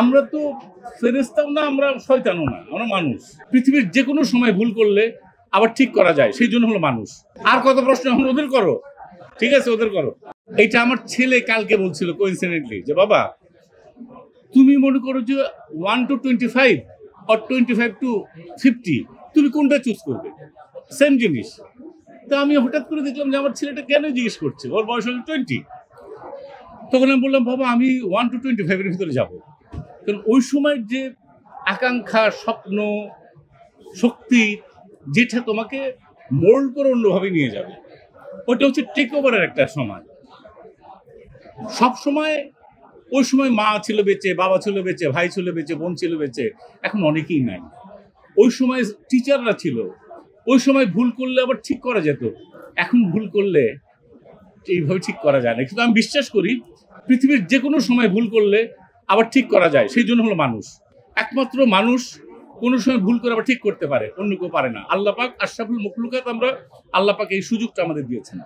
আমরা তো ফেরেশতাও না, আমরা শয়তানও না, আমরা মানুষ। পৃথিবীর যে কোনো সময় ভুল করলে আবার ঠিক করা যায়, সেই জন্য হলো মানুষ। আর কত প্রশ্ন এখন ওদের করো, ঠিক আছে ওদের করো। এইটা আমার ছেলে কালকে বলছিল কোইন্সিডেন্টলি যে বাবা তুমি মনে করো যে 1 to 25 or 25 to 50 তুমি কোনটা চুজ করবে, সেম জিনিস। তা আমি হঠাৎ করে দেখলাম যে আমার ছেলেটা কেন জিজ্ঞেস করছে, ওর বয়স হলো 20। তখন আমি বললাম বাবা আমি 1 to 25 এর ভিতরে যাবো, কারণ ওই সময় যে আকাঙ্ক্ষা, স্বপ্ন, শক্তি যেটা তোমাকে মোল্ড করে অন্যভাবে নিয়ে যাবে, ওটা হচ্ছে টেক ওভারের একটা সময়। সব সময় ওই সময় মা ছিল বেঁচে, বাবা ছিল বেঁচে, ভাই ছিল বেঁচে, বোন ছিল বেঁচে, এখন অনেকেই নাই। ওই সময় টিচাররা ছিল, ওই সময় ভুল করলে আবার ঠিক করা যেত, এখন ভুল করলে এইভাবে ঠিক করা যায় না। কিন্তু আমি বিশ্বাস করি পৃথিবীর যে কোনো সময় ভুল করলে আবার ঠিক করা যায়, সেই জন্য হলো মানুষ। একমাত্র মানুষ কোনো সময় ভুল করে আবার ঠিক করতে পারে, অন্য কেউ পারে না। আল্লাহ পাক আশরাফুল মখলুকাত, আমরা আল্লাহ পাক এই সুযোগটা আমাদের দিয়েছেন।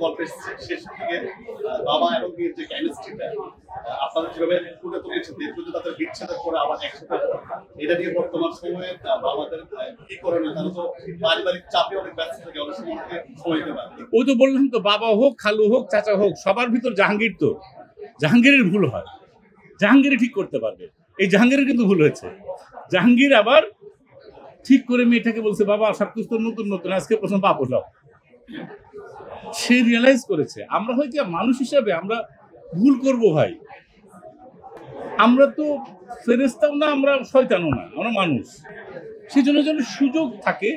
গল্পের শেষ দিকে বাবা এবং মেয়ের যে কেমিস্ট্রিটা আপনারা যেভাবে ফুটে তুলেছেন, তাদের বিচ্ছেদ করে আবার একসাথে, এটা নিয়ে বর্তমান সময়ে বাবাদের কি করণীয়? তারা তো পারিবারিক চাপে অনেক ব্যস্ত থাকে, অনেক সময় সময় দিতে পারে। ওই তো বললাম তো, বাবা হোক, খালু হোক, চাচা হোক, সবার ভিতর জাহাঙ্গীর, তো জাহাঙ্গীরের ভুল হয়, জাহাঙ্গীরই ঠিক করতে পারবে। এই জাহাঙ্গীরের কিন্তু ভুল হয়েছে। জাহাঙ্গীর আবার ঠিক করে মেয়েটাকে বলছে বাবা সবকিছু তো নতুন নতুন, আজকে প্রথম পাপ হলো। সে রিয়েলাইজ করেছে। আমরা হয়তো মানুষ হিসাবে আমরা ভুল করব ভাই, আমরা তো ফেরেশতাও না, আমরা শয়তানও না, আমরা মানুষ। সেই জন্য যেন সুযোগ থাকে,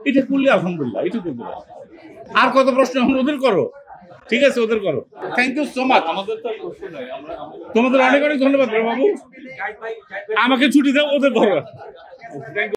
এটা করলে আলহামদুলিল্লাহ, এটা করতে পারে। আর কত প্রশ্ন এখন ওদের করো, ঠিক আছে ওদের করো। Thank you so much. আমাদের তো প্রশ্ন নাই, তোমাদের অনেক অনেক ধন্যবাদ বাবু। আমাকে ছুটি দাও, ওদের করো।